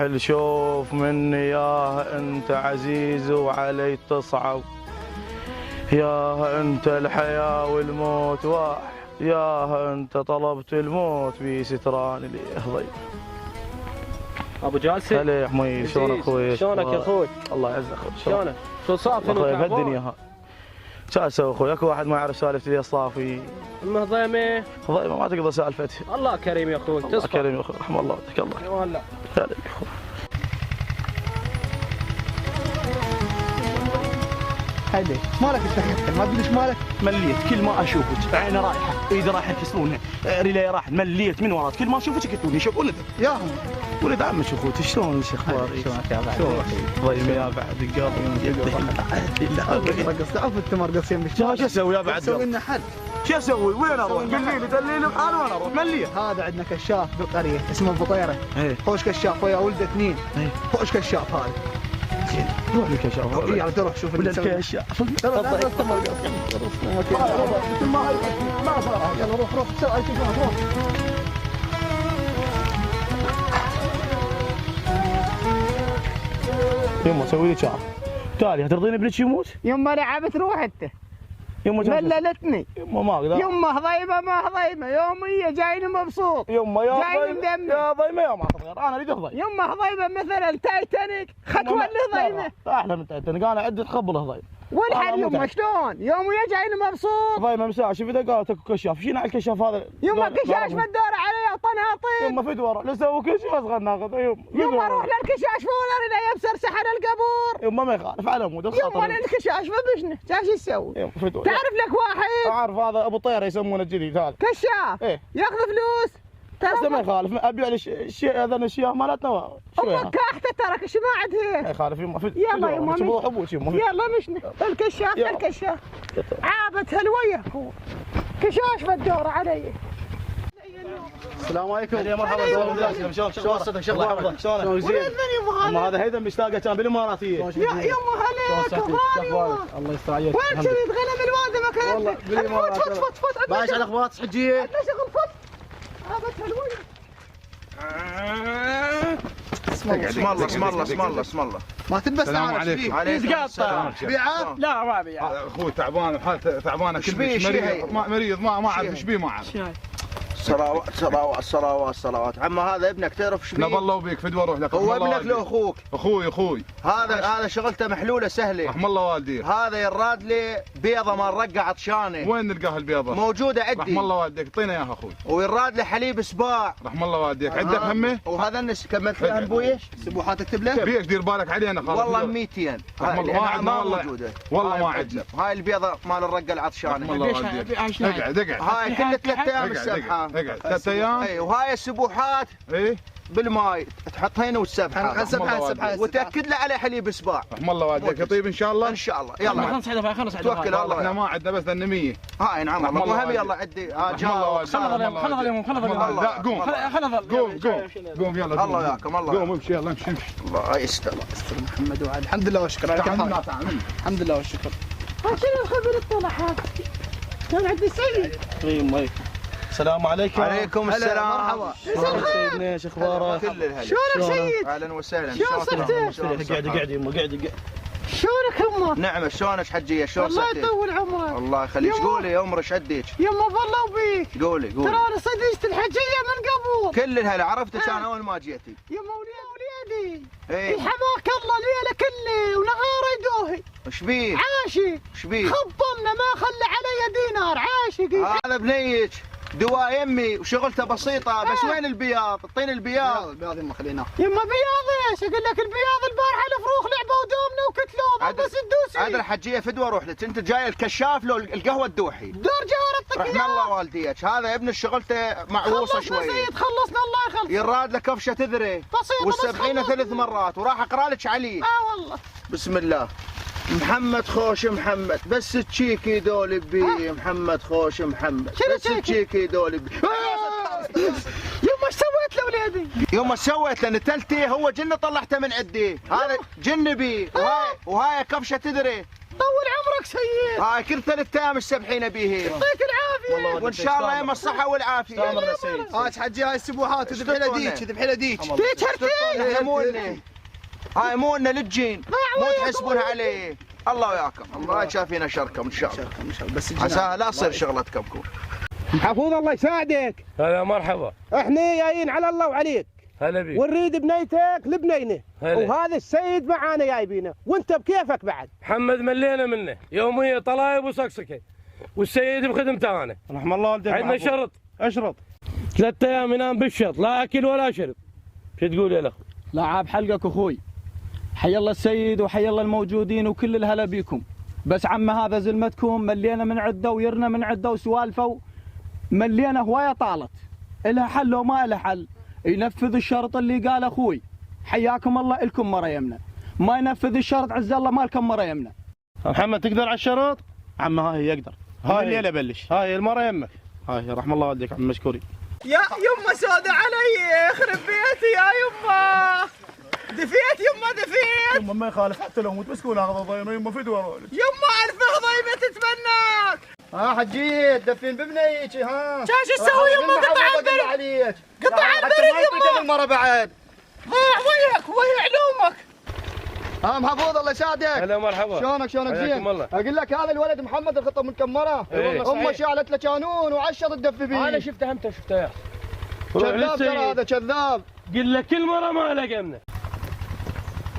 راحل شوف مني ياه انت عزيز وعلي تصعب، ياه انت الحياة والموت واحد، ياه انت طلبت الموت بستران لي ضيق. ابو جاسم هلا يا حميد، شلونك اخوي؟ شلونك يا اخوي؟ الله يعزك اخوي. شلونك؟ شو صار فينك اخوي بهالدنيا هاي شو اسوي اخوي؟ اكو واحد ما يعرف سالفة ذي الصافي. المهضيمه ضيمه ما تقدر سالفتها. الله كريم يا اخوي. الله كريم يا اخوي، رحم الله وتك الله. والله هلا يا اخوي. هاي مالك استحيت ما تقول ايش مالك؟ مليت كل ما اشوفك عيني رايحه ايدي رايحه يكسرونها ريلي راح مليت من وراك كل ما اشوفك يكتوني شوف ولد ياهم ولد عمك اخوتي شلون ايش اخبارك؟ شلونك يا بعد؟ ضيمه يا بعد قلبي رقص تعرف انت مرقص يم شو اسوي يا بعد؟ سوي لنا حل. شو اسوي؟ وين اروح؟ قل لي دليلي بحال وين اروح؟ مليت. هذا عندنا كشاف بالقريه اسمه بطيره. ايه خوش كشاف ويا ولده اثنين. خوش كشاف هذا. روح للكشاف. يلا تروح شوف اللي ولا الكشاف. ما صار. يلا روح سوي اي شيء روح. يما سوي لي شعر. تالي هترضيني ابنك يموت؟ يما لعبت روح انت. يما مللتني. يما ما اقدر. يما ضيمه ما ضيمه يوميه جايني مبسوط. يما يا جاي ضيمه مدمر. يا ضيمه يا ما تغير انا اريد ضيمه. يما ضيمه مثلا تايتانيك خطوه ضيمه. احلى من تايتانيك انا عندي تخبله ضيمه. والحل يما شلون؟ يوميه جايني مبسوط. ضيمه مساء شوف اذا قالت اكو كشاف شينا على الكشاف هذا. يما كشاش بدور عليه طناطيل. يما فدوه نسوي كشاف اصغر ناخذ يما روح للكشاش فولر الى يبسر سحر القبور. يما ما يخالف على مود يما للكشاش فبشنه شاش يسوي؟ يما فدوه. تعرف لك واحد؟ اعرف هذا ابو طيره يسمونه الجديد هذا كشاف. ايه ياخذ فلوس. بس ما يخالف ابيع الشيء هذا الاشياء مالتنا شوي. امك كاحته ترى ايش ما عاد هي؟ ما يخالف يما يلا يما روح ابوك يما يلا مشنا الكشاف الكشاف عابت هلويه كشاش بدور علي. السلام عليكم. يا مرحبا شلون صدق شغله حفظه شلونك؟ زين. هذا هيدا مشتاقه كان بالاماراتيه. يما هليك غالي. الله يستر عليك. وين كنت غنم الوالده ما كانت؟ والله بالامارات. فوت بايش على الاخبار حجيه؟ عندنا شغل فوت. عابت هلويه. اسم الله ما تلبس. السلام عليكم. يتقطع. بيعه؟ لا ما بيع. اخوي تعبان وحالته تعبانه كلش مريض ما اعرف ايش بيه ما اعرف. صلوات عم هذا ابنك تعرف ايش بيه؟ نبى الله وبيك فدوه روح لك. هو ابنك لو اخوك؟ اخوي هذا شغلته محلوله سهله. رحم الله والديك. هذا يراد لي بيضه مال رقه عطشانه. وين نلقاها البيضه؟ موجوده عندي. رحم الله والديك اعطينا اياها اخوي. ويراد لي حليب سباع. رحم الله والديك عندك همه؟ وهذا الناس كملت لها ابوي سبوحات اكتب له؟ بيك دير بالك علينا خلاص. والله 200 رحم الله ما عندنا موجوده. والله ما عندنا. هاي البيضه مال الرقه العطشانه. رحم الله والديك. اقعد هاي كل 3 ايام السبحه. اقعد 3 ايام. اي وهاي السبوحات ايه بالماي تحطهن والسبحه. سبحه وتاكد له عليه حليب سباع. رحم الله والديك يطيب ان شاء الله. ان شاء الله. يلا خلص هذا خلص توكل على الله. احنا ما عندنا بس لنا 100. هاي نعم المهم يلا عدي. خلص اليوم لا قوم قوم يلا الله ياكم الله قوم امشي يلا امشي الله يستر محمد وعلي الحمد لله والشكر على الحمد لله والشكر. شنو الخبر الطلع هذا؟ كان عندي سيد. السلام عليكم. عليكم السلام. مرحبا. سيدنا ايش اخبارك؟ كل الهلا. شلونك سيد؟ اهلا وسهلا. شلون صرت؟ قاعد يمه قاعد شلونك امه؟ نعم شلونك حجيه شلون الله صحتك؟ يطول عمرك. الله يخليك. قولي يا عمري ايش عديك؟ يما بالله وبيك. قولي ترى انا صديقة الحجيه من قبل. كل الهلا عرفتك انا اول ما جيتي. يما وليدي. ايه حماك الله ليله كله ونهار يدوهي. ايش بيه؟ عاشق. ايش بيه؟ خبطنا ما خلى علي دينار عاشقي. هذا بنيك دواء يمي وشغلته بسيطه بس وين البياض؟ اعطيني البياض. البياض يما خليناه. يما بياض ايش؟ اقول لك البياض البارحه الفروخ لعبوا ودومنا وكتلونا بس الدوسي. هذا الحجيه فدوه روح لك انت جاي الكشاف لو القهوه الدوحي. دور جوهر الطقيان. رحم الله والديك هذا ابن شغلته معوصه شوي. خلصنا سيد خلصنا الله يخلص. يراد له كفشه تذري. بسيطه والسبعين 3 مرات وراح اقرا لك عليه. والله. بسم الله. محمد خوش محمد بس تشيكي دول بي. محمد خوش محمد بس تشيكي دول بي. يما ايش سويت لاولادي؟ يوم سويت لان تلتي هو جن طلعته من عدي. هذا جن بي وهاي كفشه تدري. طول عمرك سيد. هاي كل 3 ايام السبحين بيه. يعطيك العافيه. وان شاء الله يم الصحه والعافيه. استمرنا سيد. هات حجي هاي السبوحات وذبحي له ديك ذبحي له ديك. هاي مو لنا للجين مو تحسبونها عليه. الله وياكم الله شافينا شركم ان شاء الله بس عساها لا تصير شغلتكم. محفوظ الله يساعدك. هلا مرحبا. احنا جايين على الله وعليك هلا بيك. ونريد بنيتك لبنينه. هلا. وهذا السيد معانا جايبينه وانت بكيفك بعد. محمد ملينا منه يومية طلايب وسكسكه والسيد بخدمته انا. رحم الله والديك. عندنا شرط. اشرط. 3 ايام ينام بالشط لا اكل ولا شرب. شو تقول يا الاخ؟ لا عاب حلقك اخوي. حي الله السيد وحي الله الموجودين وكل الهلا بيكم. بس عم هذا زلمتكم ملينا من عده ويرنا من عده وسوالفه ملينا هوايه طالت. الها حل وما الها حل. ينفذ الشرط اللي قال اخوي. حياكم الله الكم مره يمنا. ما ينفذ الشرط عز الله ما لكم مره يمنا. محمد تقدر على الشرط؟ عم هاي يقدر. هاي الليله بلش. هاي المره يمك. هاي رحم الله والديك عم مشكوري. يا يمه سودة علي يخرب بيتي يا يمه. دفيت يمه دفيت. يمه ما يخالف حتى لو مت مسكون اخذ ضينه يمه فدوه. يمه الف ضيمه تتمناك. ها حجيت دفين ببنيك ها. شو تسوي يمه قطع البرد عليك. قطع البرد يمه. المره بعد. ضيع وياك ويا علومك. ها محفوظ الله يسعدك. هلا مرحبا. شلونك حياكم الله. اقول لك هذا الولد محمد الخطه من كم مره. إيه. امه شالت له قانون وعشر تدف بيه. انا شفته همته شفته يا كذاب ترى هذا كذاب. قل له كل مره ما لقمنا.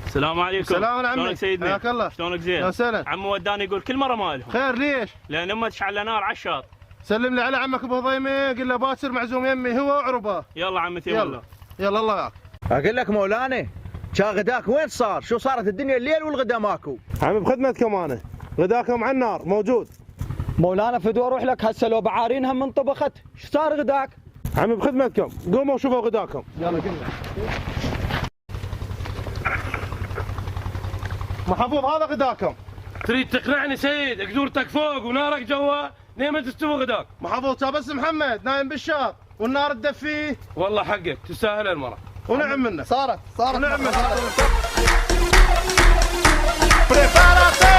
السلام عليكم. السلام عليكم. شلونك سيدنا؟ حياك الله. شلونك زين؟ يا سلام. عمو وداني يقول كل مره ما لهم. خير ليش؟ لان امه تشعل نار على الشاط. سلم لي على عمك ابو ضيمه قل له باكر معزوم يمي هو وعربه. يلا عمتي والله. يلا الله يعافيك. اقول لك مولانا كان غداك وين صار؟ شو صارت الدنيا الليل والغدا ماكو؟ عم بخدمتكم انا. غداكم على النار موجود. مولانا فدوى اروح لك هسه لو بعارينها من طبخت. شو صار غداك؟ عم بخدمتكم قوموا شوفوا غداكم. يلا قلنا. محفوظ هذا غداكم. تريد تقنعني سيد قدورتك فوق ونارك جوا ليه ما تستوي غداك؟ محفوظ بس محمد نايم بالشاط والنار تدفيه. والله حقك تستاهل المره. ونعم منه. صارت ونعم منه. Prepárate.